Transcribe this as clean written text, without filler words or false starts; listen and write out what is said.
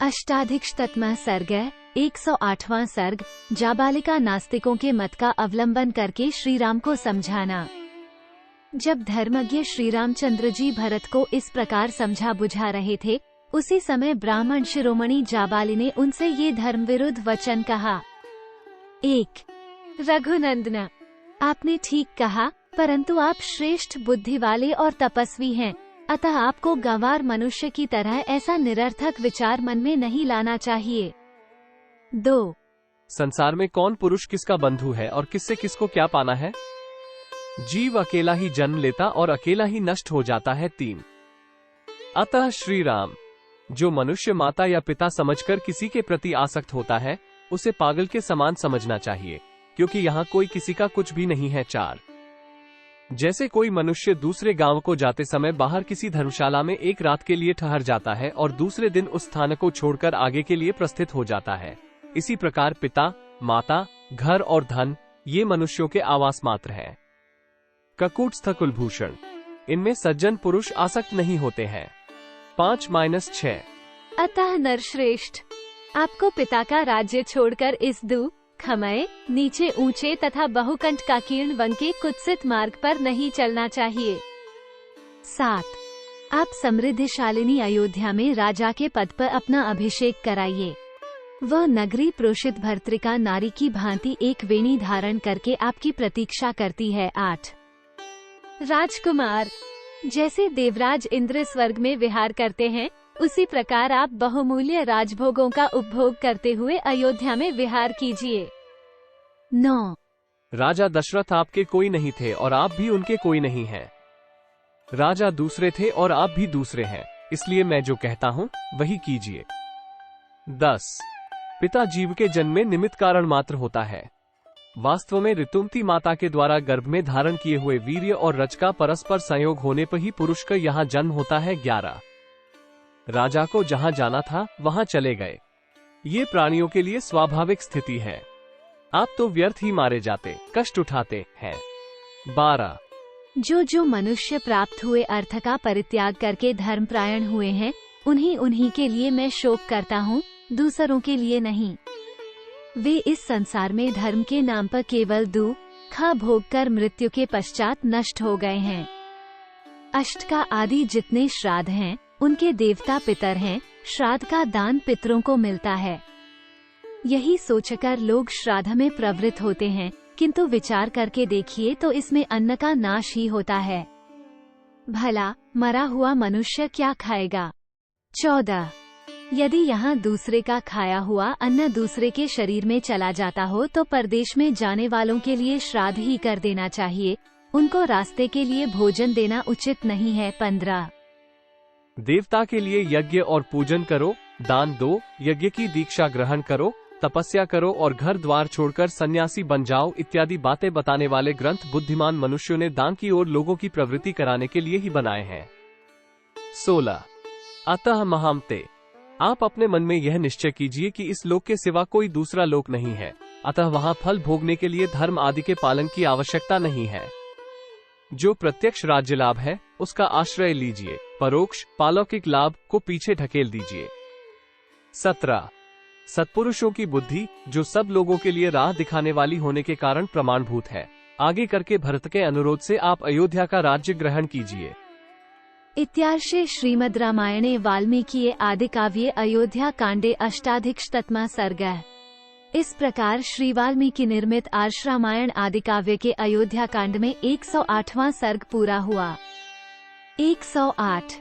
अष्टाधिकशततमः सर्ग 108वां सर्ग। जाबालिका नास्तिकों के मत का अवलंबन करके श्री राम को समझाना। जब धर्मज्ञ श्री रामचंद्र जी भरत को इस प्रकार समझा बुझा रहे थे, उसी समय ब्राह्मण शिरोमणि जाबाली ने उनसे ये धर्म विरुद्ध वचन कहा। 1. रघुनंदन, आपने ठीक कहा, परंतु आप श्रेष्ठ बुद्धि वाले और तपस्वी हैं, अतः आपको गंवार मनुष्य की तरह ऐसा निरर्थक विचार मन में नहीं लाना चाहिए। 2. संसार में कौन पुरुष किसका बंधु है और किससे किसको क्या पाना है। जीव अकेला ही जन्म लेता और अकेला ही नष्ट हो जाता है। 3. अतः श्री राम, जो मनुष्य माता या पिता समझकर किसी के प्रति आसक्त होता है, उसे पागल के समान समझना चाहिए, क्योंकि यहाँ कोई किसी का कुछ भी नहीं है। 4. जैसे कोई मनुष्य दूसरे गांव को जाते समय बाहर किसी धर्मशाला में एक रात के लिए ठहर जाता है और दूसरे दिन उस स्थान को छोड़कर आगे के लिए प्रस्थित हो जाता है, इसी प्रकार पिता, माता, घर और धन ये मनुष्यों के आवास मात्र हैं। ककूटस्थ कुलभूषण, इनमें सज्जन पुरुष आसक्त नहीं होते हैं। 5-6. अतः नरश्रेष्ठ, आपको पिता का राज्य छोड़कर इस खमय, नीचे ऊंचे तथा बहुकंठ का कीर्ण वन के कुत्सित मार्ग पर नहीं चलना चाहिए। 7. आप समृद्धिशालिनी अयोध्या में राजा के पद पर अपना अभिषेक कराइए। वह नगरी प्रोषित भर्तृका नारी की भांति एक वेणी धारण करके आपकी प्रतीक्षा करती है। 8. राजकुमार, जैसे देवराज इंद्र स्वर्ग में विहार करते हैं, उसी प्रकार आप बहुमूल्य राजभोगों का उपभोग करते हुए अयोध्या में विहार कीजिए। 9. राजा दशरथ आपके कोई नहीं थे और आप भी उनके कोई नहीं हैं। राजा दूसरे थे और आप भी दूसरे हैं, इसलिए मैं जो कहता हूँ वही कीजिए। 10. पिता जीव के जन्म में निमित्त कारण मात्र होता है। वास्तव में ऋतुमती माता के द्वारा गर्भ में धारण किए हुए वीर्य और रज का परस्पर संयोग होने पर ही पुरुष का यहाँ जन्म होता है। 11. राजा को जहाँ जाना था वहाँ चले गए, ये प्राणियों के लिए स्वाभाविक स्थिति है। आप तो व्यर्थ ही मारे जाते, कष्ट उठाते हैं। 12. जो मनुष्य प्राप्त हुए अर्थ का परित्याग करके धर्मपरायण हुए हैं, उन्हीं के लिए मैं शोक करता हूँ, दूसरों के लिए नहीं। वे इस संसार में धर्म के नाम पर केवल दुख भोग कर मृत्यु के पश्चात नष्ट हो गए हैं। अष्ट का आदि जितने श्राद्ध हैं, उनके देवता पितर हैं, श्राद्ध का दान पितरों को मिलता है। यही सोचकर लोग श्राद्ध में प्रवृत्त होते हैं, किंतु विचार करके देखिए तो इसमें अन्न का नाश ही होता है। भला मरा हुआ मनुष्य क्या खाएगा। 14. यदि यहाँ दूसरे का खाया हुआ अन्न दूसरे के शरीर में चला जाता हो तो परदेश में जाने वालों के लिए श्राद्ध ही कर देना चाहिए, उनको रास्ते के लिए भोजन देना उचित नहीं है। 15. देवता के लिए यज्ञ और पूजन करो, दान दो, यज्ञ की दीक्षा ग्रहण करो, तपस्या करो और घर द्वार छोड़कर सन्यासी बन जाओ इत्यादि बातें बताने वाले ग्रंथ बुद्धिमान मनुष्यों ने दान की ओर लोगों की प्रवृत्ति कराने के लिए ही बनाए हैं। 16. अतः महामते, आप अपने मन में यह निश्चय कीजिए कि इस लोक के सिवा कोई दूसरा लोक नहीं है, अतः वहाँ फल भोगने के लिए धर्म आदि के पालन की आवश्यकता नहीं है। जो प्रत्यक्ष राज्य लाभ है उसका आश्रय लीजिए, परोक्ष पालौकिक लाभ को पीछे ढकेल दीजिए। 17. सत्पुरुषों की बुद्धि, जो सब लोगों के लिए राह दिखाने वाली होने के कारण प्रमाणभूत है, आगे करके भरत के अनुरोध से आप अयोध्या का राज्य ग्रहण कीजिए। इत्यार्षे श्रीमद् रामायणे वाल्मीकि आदि काव्ये अयोध्या कांडे अष्टाधिकशततमः सर्गः। इस प्रकार श्री वाल्मीकि निर्मित आर्ष रामायण आदि काव्य के अयोध्या कांड में 108वां सर्ग पूरा हुआ। 108